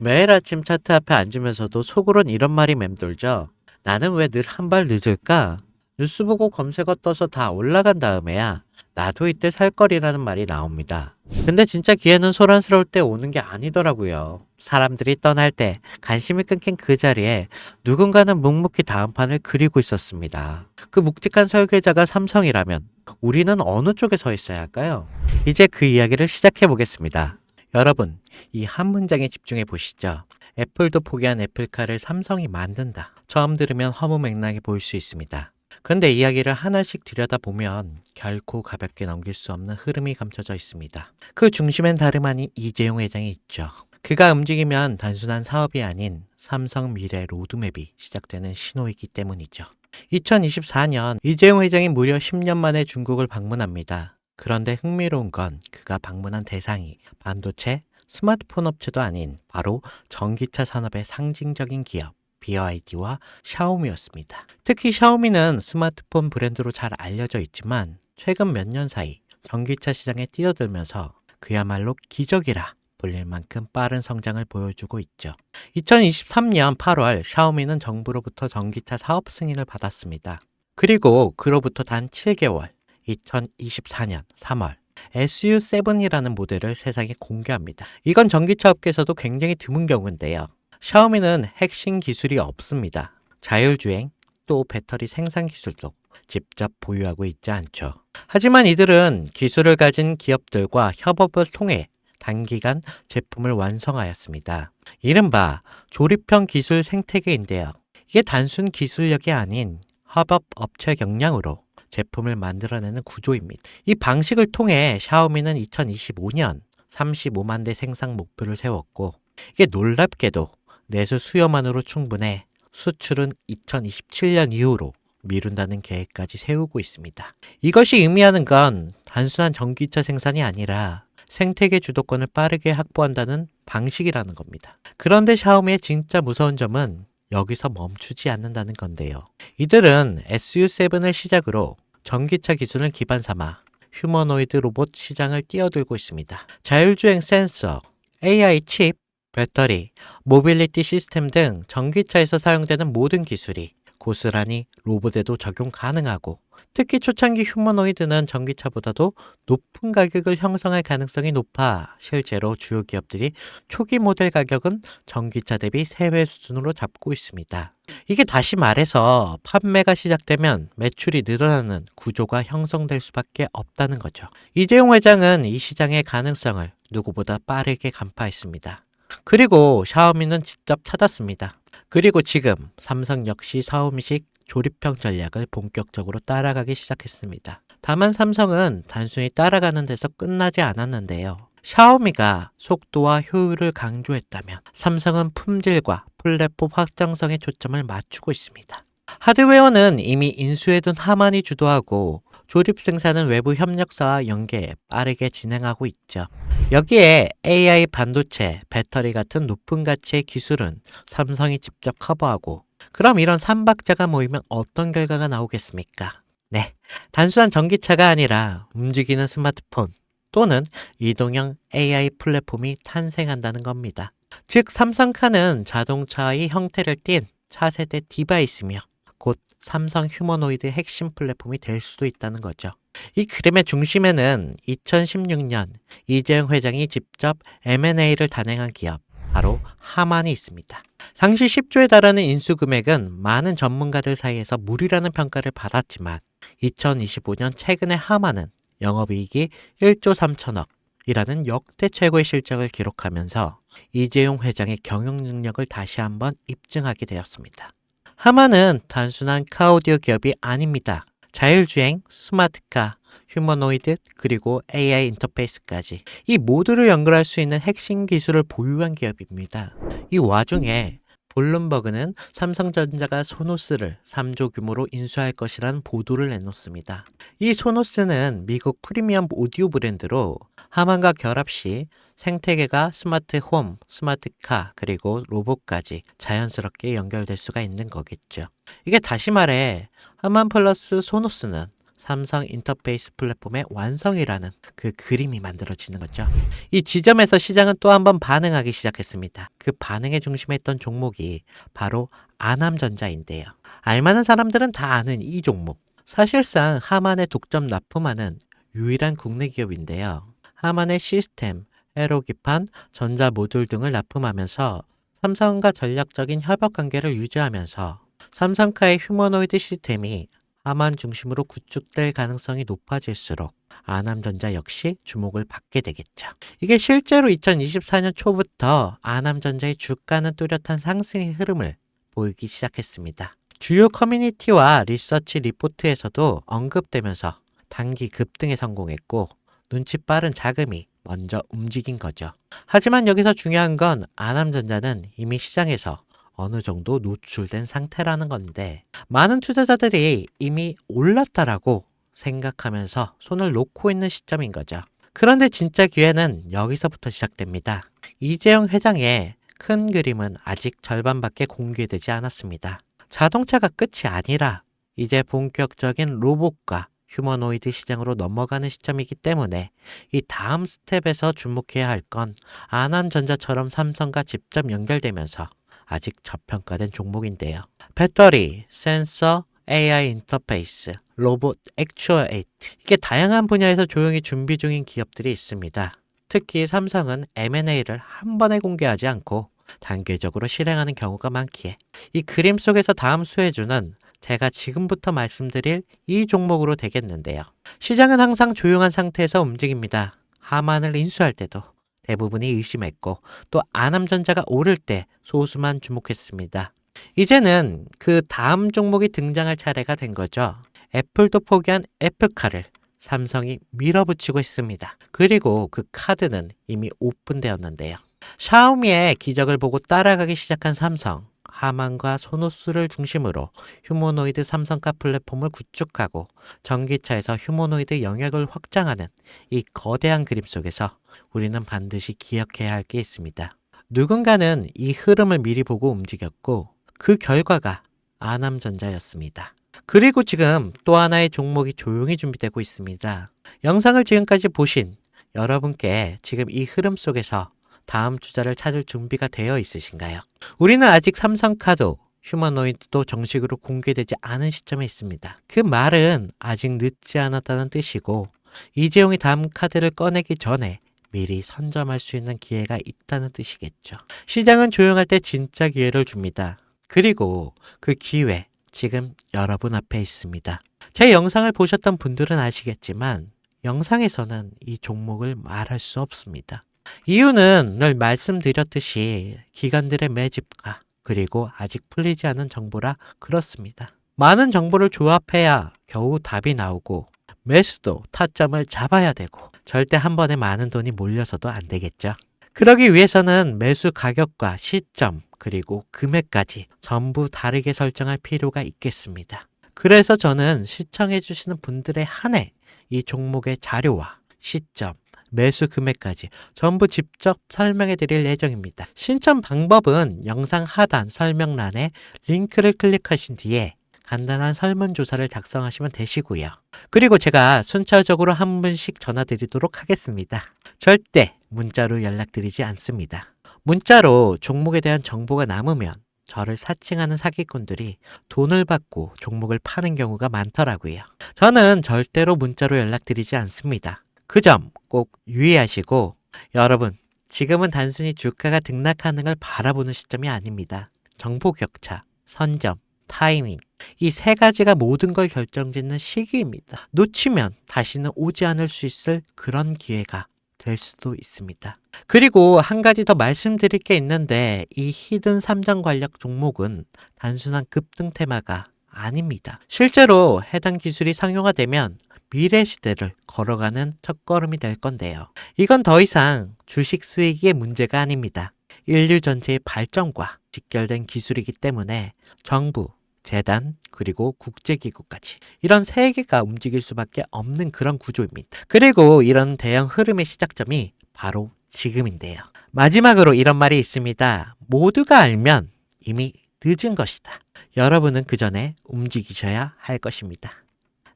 매일 아침 차트 앞에 앉으면서도 속으론 이런 말이 맴돌죠. 나는 왜 늘 한 발 늦을까? 뉴스 보고 검색어 떠서 다 올라간 다음에야 나도 이때 살 거리라는 말이 나옵니다. 근데 진짜 기회는 소란스러울 때 오는 게 아니더라고요. 사람들이 떠날 때 관심이 끊긴 그 자리에 누군가는 묵묵히 다음 판을 그리고 있었습니다. 그 묵직한 설계자가 삼성이라면 우리는 어느 쪽에 서 있어야 할까요? 이제 그 이야기를 시작해 보겠습니다. 여러분, 이 한 문장에 집중해 보시죠. 애플도 포기한 애플카를 삼성이 만든다. 처음 들으면 허무맹랑해 보일 수 있습니다. 근데 이야기를 하나씩 들여다보면 결코 가볍게 넘길 수 없는 흐름이 감춰져 있습니다. 그 중심엔 다름 아닌 이재용 회장이 있죠. 그가 움직이면 단순한 사업이 아닌 삼성 미래 로드맵이 시작되는 신호이기 때문이죠. 2024년 이재용 회장이 무려 10년 만에 중국을 방문합니다. 그런데 흥미로운 건 그가 방문한 대상이 반도체, 스마트폰 업체도 아닌 바로 전기차 산업의 상징적인 기업 BYD와 샤오미였습니다. 특히 샤오미는 스마트폰 브랜드로 잘 알려져 있지만 최근 몇 년 사이 전기차 시장에 뛰어들면서 그야말로 기적이라 불릴 만큼 빠른 성장을 보여주고 있죠. 2023년 8월 샤오미는 정부로부터 전기차 사업 승인을 받았습니다. 그리고 그로부터 단 7개월 2024년 3월 SU7이라는 모델을 세상에 공개합니다. 이건 전기차 업계에서도 굉장히 드문 경우인데요. 샤오미는 핵심 기술이 없습니다. 자율주행, 또 배터리 생산 기술도 직접 보유하고 있지 않죠. 하지만 이들은 기술을 가진 기업들과 협업을 통해 단기간 제품을 완성하였습니다. 이른바 조립형 기술 생태계인데요. 이게 단순 기술력이 아닌 협업 업체 역량으로 제품을 만들어내는 구조입니다. 이 방식을 통해 샤오미는 2025년 35만 대 생산 목표를 세웠고 이게 놀랍게도 내수 수요만으로 충분해 수출은 2027년 이후로 미룬다는 계획까지 세우고 있습니다. 이것이 의미하는 건 단순한 전기차 생산이 아니라 생태계 주도권을 빠르게 확보한다는 방식이라는 겁니다. 그런데 샤오미의 진짜 무서운 점은 여기서 멈추지 않는다는 건데요. 이들은 SU7을 시작으로 전기차 기술을 기반 삼아 휴머노이드 로봇 시장을 뛰어들고 있습니다. 자율주행 센서, AI 칩, 배터리, 모빌리티 시스템 등 전기차에서 사용되는 모든 기술이 고스란히 로봇에도 적용 가능하고 특히 초창기 휴머노이드는 전기차보다도 높은 가격을 형성할 가능성이 높아 실제로 주요 기업들이 초기 모델 가격은 전기차 대비 3배 수준으로 잡고 있습니다. 이게 다시 말해서 판매가 시작되면 매출이 늘어나는 구조가 형성될 수밖에 없다는 거죠. 이재용 회장은 이 시장의 가능성을 누구보다 빠르게 간파했습니다. 그리고 샤오미는 직접 찾았습니다. 그리고 지금 삼성 역시 샤오미식 조립형 전략을 본격적으로 따라가기 시작했습니다. 다만 삼성은 단순히 따라가는 데서 끝나지 않았는데요. 샤오미가 속도와 효율을 강조했다면 삼성은 품질과 플랫폼 확장성에 초점을 맞추고 있습니다. 하드웨어는 이미 인수해둔 하만이 주도하고 조립 생산은 외부 협력사와 연계 빠르게 진행하고 있죠. 여기에 AI 반도체, 배터리 같은 높은 가치의 기술은 삼성이 직접 커버하고 그럼 이런 삼박자가 모이면 어떤 결과가 나오겠습니까? 네, 단순한 전기차가 아니라 움직이는 스마트폰 또는 이동형 AI 플랫폼이 탄생한다는 겁니다. 즉 삼성카는 자동차의 형태를 띤 차세대 디바이스며 곧 삼성 휴머노이드 핵심 플랫폼이 될 수도 있다는 거죠. 이 그림의 중심에는 2016년 이재용 회장이 직접 M&A를 단행한 기업, 바로 하만이 있습니다. 당시 10조에 달하는 인수 금액은 많은 전문가들 사이에서 무리라는 평가를 받았지만 2025년 최근에 하만은 영업이익이 1조 3천억 이라는 역대 최고의 실적을 기록하면서 이재용 회장의 경영 능력을 다시 한번 입증하게 되었습니다. 하만은 단순한 카오디오 기업이 아닙니다. 자율주행, 스마트카, 휴머노이드, 그리고 AI 인터페이스까지 이 모두를 연결할 수 있는 핵심 기술을 보유한 기업입니다. 이 와중에 블룸버그는 삼성전자가 소노스를 3조 규모로 인수할 것이라는 보도를 내놓습니다. 이 소노스는 미국 프리미엄 오디오 브랜드로 하만과 결합 시 생태계가 스마트 홈, 스마트카, 그리고 로봇까지 자연스럽게 연결될 수가 있는 거겠죠. 이게 다시 말해 하만 플러스 소노스는 삼성 인터페이스 플랫폼의 완성이라는 그 그림이 만들어지는 거죠. 이 지점에서 시장은 또 한 번 반응하기 시작했습니다. 그 반응의 중심에 있던 종목이 바로 아남전자인데요. 알만한 사람들은 다 아는 이 종목. 사실상 하만에 독점 납품하는 유일한 국내 기업인데요. 하만의 시스템, 에로기판, 전자 모듈 등을 납품하면서 삼성과 전략적인 협업 관계를 유지하면서 삼성카의 휴머노이드 시스템이 하만 중심으로 구축될 가능성이 높아질수록 아남전자 역시 주목을 받게 되겠죠. 이게 실제로 2024년 초부터 아남전자의 주가는 뚜렷한 상승의 흐름을 보이기 시작했습니다. 주요 커뮤니티와 리서치 리포트에서도 언급되면서 단기 급등에 성공했고 눈치 빠른 자금이 먼저 움직인 거죠. 하지만 여기서 중요한 건 아남전자는 이미 시장에서 어느 정도 노출된 상태라는 건데 많은 투자자들이 이미 올랐다라고 생각하면서 손을 놓고 있는 시점인 거죠. 그런데 진짜 기회는 여기서부터 시작됩니다. 이재용 회장의 큰 그림은 아직 절반밖에 공개되지 않았습니다. 자동차가 끝이 아니라 이제 본격적인 로봇과 휴머노이드 시장으로 넘어가는 시점이기 때문에 이 다음 스텝에서 주목해야 할 건 아남전자처럼 삼성과 직접 연결되면서 아직 저평가된 종목인데요. 배터리, 센서, AI 인터페이스, 로봇, 액추어에이트 이게 다양한 분야에서 조용히 준비 중인 기업들이 있습니다. 특히 삼성은 M&A를 한 번에 공개하지 않고 단계적으로 실행하는 경우가 많기에 이 그림 속에서 다음 수혜주는 제가 지금부터 말씀드릴 이 종목으로 되겠는데요. 시장은 항상 조용한 상태에서 움직입니다. 하만을 인수할 때도 대부분이 의심했고 또 아남전자가 오를 때 소수만 주목했습니다. 이제는 그 다음 종목이 등장할 차례가 된 거죠. 애플도 포기한 애플카를 삼성이 밀어붙이고 있습니다. 그리고 그 카드는 이미 오픈되었는데요. 샤오미의 기적을 보고 따라가기 시작한 삼성, 하만과 소노스를 중심으로 휴머노이드 삼성카 플랫폼을 구축하고 전기차에서 휴머노이드 영역을 확장하는 이 거대한 그림 속에서 우리는 반드시 기억해야 할 게 있습니다. 누군가는 이 흐름을 미리 보고 움직였고 그 결과가 아남전자였습니다. 그리고 지금 또 하나의 종목이 조용히 준비되고 있습니다. 영상을 지금까지 보신 여러분께 지금 이 흐름 속에서 다음 투자를 찾을 준비가 되어 있으신가요? 우리는 아직 삼성카도 휴머노이드도 정식으로 공개되지 않은 시점에 있습니다. 그 말은 아직 늦지 않았다는 뜻이고 이재용이 다음 카드를 꺼내기 전에 미리 선점할 수 있는 기회가 있다는 뜻이겠죠. 시장은 조용할 때 진짜 기회를 줍니다. 그리고 그 기회 지금 여러분 앞에 있습니다. 제 영상을 보셨던 분들은 아시겠지만 영상에서는 이 종목을 말할 수 없습니다. 이유는 늘 말씀드렸듯이 기관들의 매집과 그리고 아직 풀리지 않은 정보라 그렇습니다. 많은 정보를 조합해야 겨우 답이 나오고 매수도 타점을 잡아야 되고 절대 한 번에 많은 돈이 몰려서도 안 되겠죠. 그러기 위해서는 매수 가격과 시점 그리고 금액까지 전부 다르게 설정할 필요가 있겠습니다. 그래서 저는 시청해 주시는 분들에 한해 이 종목의 자료와 시점 매수 금액까지 전부 직접 설명해 드릴 예정입니다. 신청 방법은 영상 하단 설명란에 링크를 클릭하신 뒤에 간단한 설문조사를 작성하시면 되시고요. 그리고 제가 순차적으로 한 분씩 전화 드리도록 하겠습니다. 절대 문자로 연락드리지 않습니다. 문자로 종목에 대한 정보가 남으면 저를 사칭하는 사기꾼들이 돈을 받고 종목을 파는 경우가 많더라고요. 저는 절대로 문자로 연락드리지 않습니다. 그 점 꼭 유의하시고 여러분 지금은 단순히 주가가 등락하는 걸 바라보는 시점이 아닙니다. 정보 격차, 선점, 타이밍 이 세 가지가 모든 걸 결정짓는 시기입니다. 놓치면 다시는 오지 않을 수 있을 그런 기회가 될 수도 있습니다. 그리고 한 가지 더 말씀드릴 게 있는데 이 히든 삼정 관련 종목은 단순한 급등 테마가 아닙니다. 실제로 해당 기술이 상용화되면 미래 시대를 걸어가는 첫걸음이 될 건데요. 이건 더 이상 주식 수익의 문제가 아닙니다. 인류 전체의 발전과 직결된 기술이기 때문에 정부, 재단, 그리고 국제기구까지 이런 세계가 움직일 수밖에 없는 그런 구조입니다. 그리고 이런 대형 흐름의 시작점이 바로 지금인데요. 마지막으로 이런 말이 있습니다. 모두가 알면 이미 늦은 것이다. 여러분은 그 전에 움직이셔야 할 것입니다.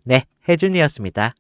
네, 혜준이었습니다.